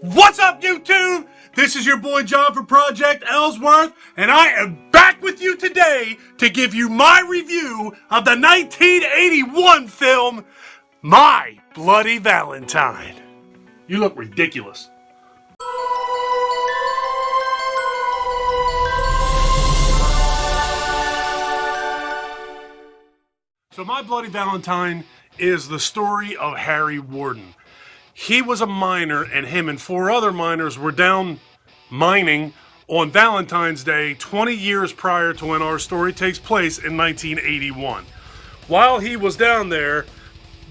What's up, YouTube? This is your boy John from Project Ellsworth, and I am back with you today to give you my review of the 1981 film, My Bloody Valentine. You look ridiculous. So My Bloody Valentine is the story of Harry Warden. He was a miner, and him and 4 other miners were down mining on Valentine's Day 20 years prior to when our story takes place in 1981. While he was down there,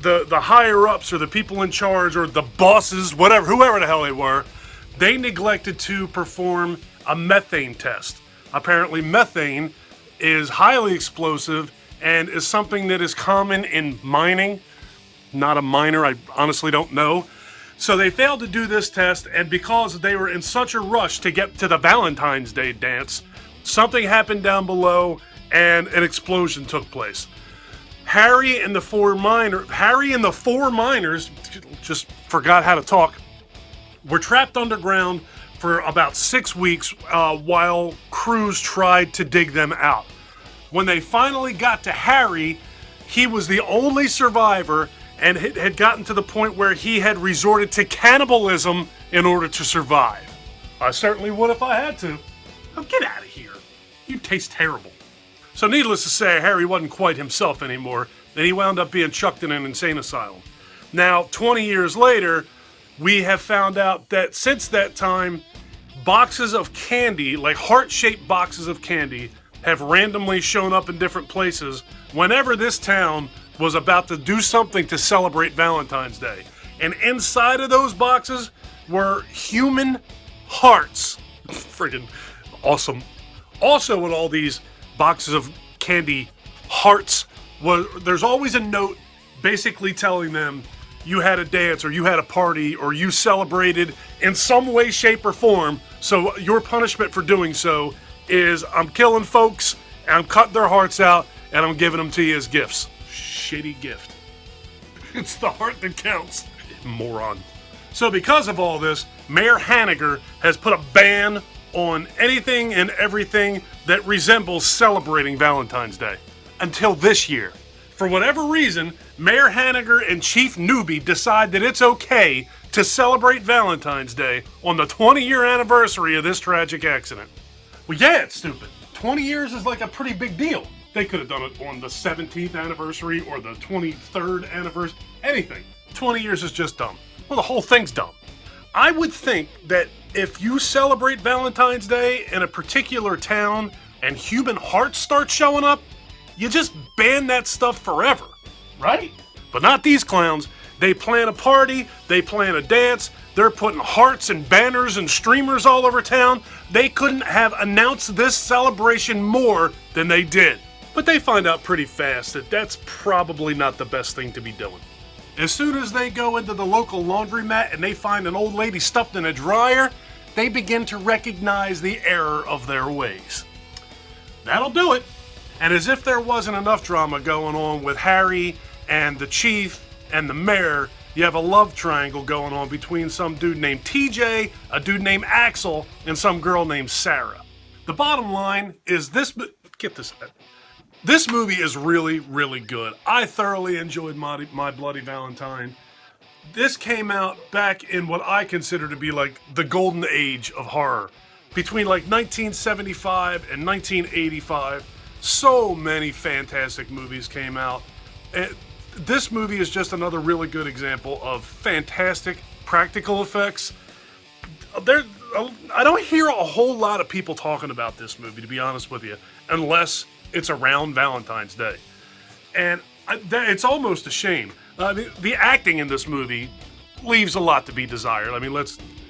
the higher-ups or the people in charge or the bosses, whoever the hell they were, they neglected to perform a methane test. Apparently methane is highly explosive and is something that is common in mining. Not a miner, I honestly don't know. So they failed to do this test, and because they were in such a rush to get to the Valentine's Day dance, something happened down below and an explosion took place. Harry and the four miners, just forgot how to talk, were trapped underground for about 6 weeks while crews tried to dig them out. When they finally got to Harry, he was the only survivor and had gotten to the point where he had resorted to cannibalism in order to survive. I certainly would if I had to. Oh, get out of here. You taste terrible. So needless to say, Harry wasn't quite himself anymore, and he wound up being chucked in an insane asylum. Now, 20 years later, we have found out that since that time, boxes of candy, like heart-shaped boxes of candy, have randomly shown up in different places whenever this town was about to do something to celebrate Valentine's Day. And inside of those boxes were human hearts. Friggin' awesome. Also in all these boxes of candy hearts, there's always a note basically telling them you had a dance or you had a party or you celebrated in some way, shape, or form. So your punishment for doing so is I'm killing folks, and I'm cutting their hearts out, and I'm giving them to you as gifts. Shitty gift. It's the heart that counts, moron. So because of all this, Mayor Hanniger has put a ban on anything and everything that resembles celebrating Valentine's Day. Until this year. For whatever reason, Mayor Hanniger and Chief Newbie decide that it's okay to celebrate Valentine's Day on the 20-year anniversary of this tragic accident. Well, yeah, it's stupid. 20 years is like a pretty big deal. They could have done it on the 17th anniversary or the 23rd anniversary, anything. 20 years is just dumb. Well, the whole thing's dumb. I would think that if you celebrate Valentine's Day in a particular town and human hearts start showing up, you just ban that stuff forever, right? But not these clowns. They plan a party, they plan a dance, they're putting hearts and banners and streamers all over town. They couldn't have announced this celebration more than they did. But they find out pretty fast that that's probably not the best thing to be doing. As soon as they go into the local laundromat and they find an old lady stuffed in a dryer, they begin to recognize the error of their ways. That'll do it. And as if there wasn't enough drama going on with Harry and the chief and the mayor, you have a love triangle going on between some dude named TJ, a dude named Axel, and some girl named Sarah. The bottom line is this movie is really, really good. I thoroughly enjoyed My Bloody Valentine. This came out back in what I consider to be like the golden age of horror. Between like 1975 and 1985, so many fantastic movies came out. This movie is just another really good example of fantastic practical effects. I don't hear a whole lot of people talking about this movie, to be honest with you, unless it's around Valentine's Day. And it's almost a shame. The acting in this movie leaves a lot to be desired. I mean,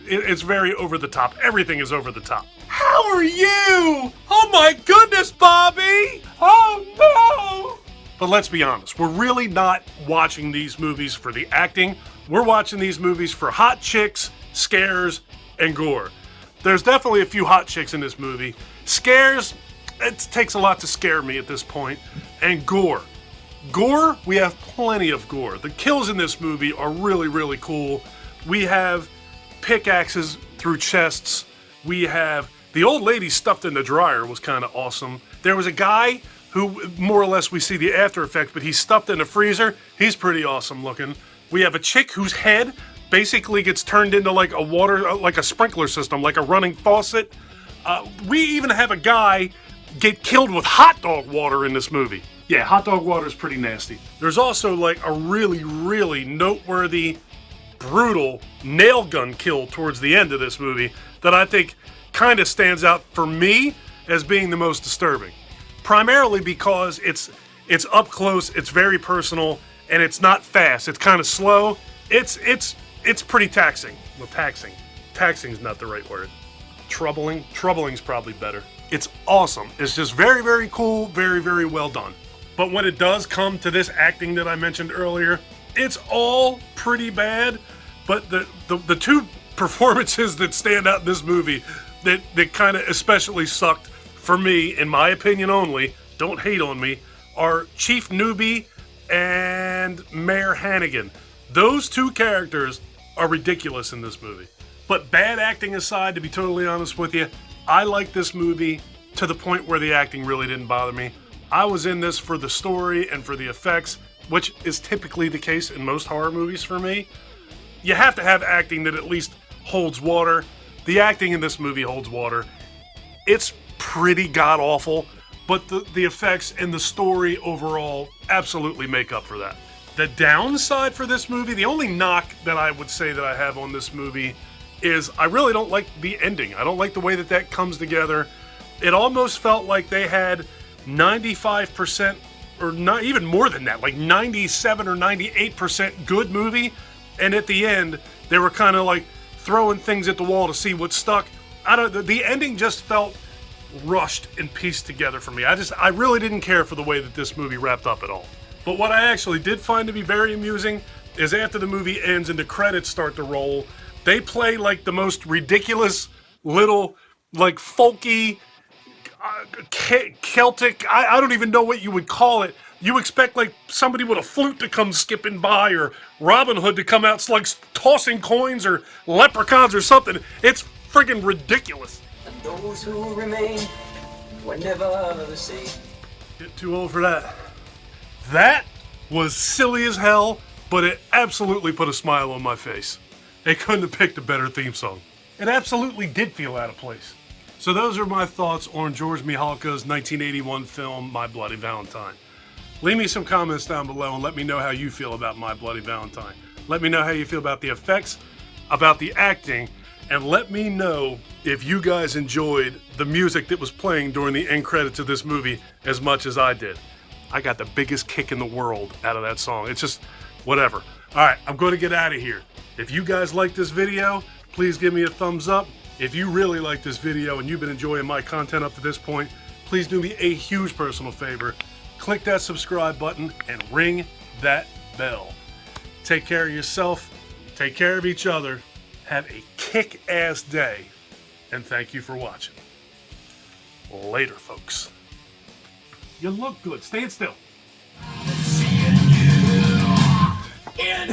it's very over the top. Everything is over the top. How are you? Oh my goodness, Bobby! Oh no! But let's be honest, we're really not watching these movies for the acting. We're watching these movies for hot chicks, scares, and gore. There's definitely a few hot chicks in this movie. Scares, it takes a lot to scare me at this point. And gore. Gore, we have plenty of gore. The kills in this movie are really, really cool. We have pickaxes through chests. We have the old lady stuffed in the dryer was kind of awesome. There was a guy who more or less we see the after effects, but he's stuffed in a freezer. He's pretty awesome looking. We have a chick whose head basically gets turned into like a water, like a sprinkler system, like a running faucet. We even have a guy get killed with hot dog water in this movie. Yeah, hot dog water is pretty nasty. There's also like a really, really noteworthy, brutal nail gun kill towards the end of this movie that I think kind of stands out for me as being the most disturbing. Primarily because it's up close, it's very personal, and it's not fast. It's kind of slow. It's pretty taxing. Well, taxing's not the right word. Troubling's probably better. It's awesome. It's just very, very cool, very, very well done. But when it does come to this acting that I mentioned earlier, it's all pretty bad. But the two performances that stand out in this movie that kind of especially sucked for me, in my opinion only, don't hate on me, are Chief Newbie and Mayor Hannigan. Those two characters are ridiculous in this movie. But bad acting aside, to be totally honest with you, I like this movie to the point where the acting really didn't bother me. I was in this for the story and for the effects, which is typically the case in most horror movies for me. You have to have acting that at least holds water. The acting in this movie holds water. It's pretty god-awful, but the effects and the story overall absolutely make up for that. The downside for this movie, the only knock that I would say that I have on this movie is I really don't like the ending. I don't like the way that comes together. It almost felt like they had 95%, or not even more than that, like 97 or 98% good movie, and at the end, they were kind of like throwing things at the wall to see what stuck. The ending just felt rushed and pieced together for me. I really didn't care for the way that this movie wrapped up at all. But what I actually did find to be very amusing is after the movie ends and the credits start to roll, they play like the most ridiculous little, like folky, Celtic, I don't even know what you would call it. You expect like somebody with a flute to come skipping by, or Robin Hood to come out like tossing coins, or leprechauns or something. It's friggin' ridiculous. And those who remain were never the same. Get too old for that. That was silly as hell, but it absolutely put a smile on my face. They couldn't have picked a better theme song. It absolutely did feel out of place. So those are my thoughts on George Mihalka's 1981 film, My Bloody Valentine. Leave me some comments down below and let me know how you feel about My Bloody Valentine. Let me know how you feel about the effects, about the acting, and let me know if you guys enjoyed the music that was playing during the end credits of this movie as much as I did. I got the biggest kick in the world out of that song. It's just whatever. All right, I'm going to get out of here. If you guys like this video, please give me a thumbs up. If you really like this video and you've been enjoying my content up to this point, please do me a huge personal favor. Click that subscribe button and ring that bell. Take care of yourself. Take care of each other. Have a kick-ass day. And thank you for watching. Later, folks. You look good. Stand still. In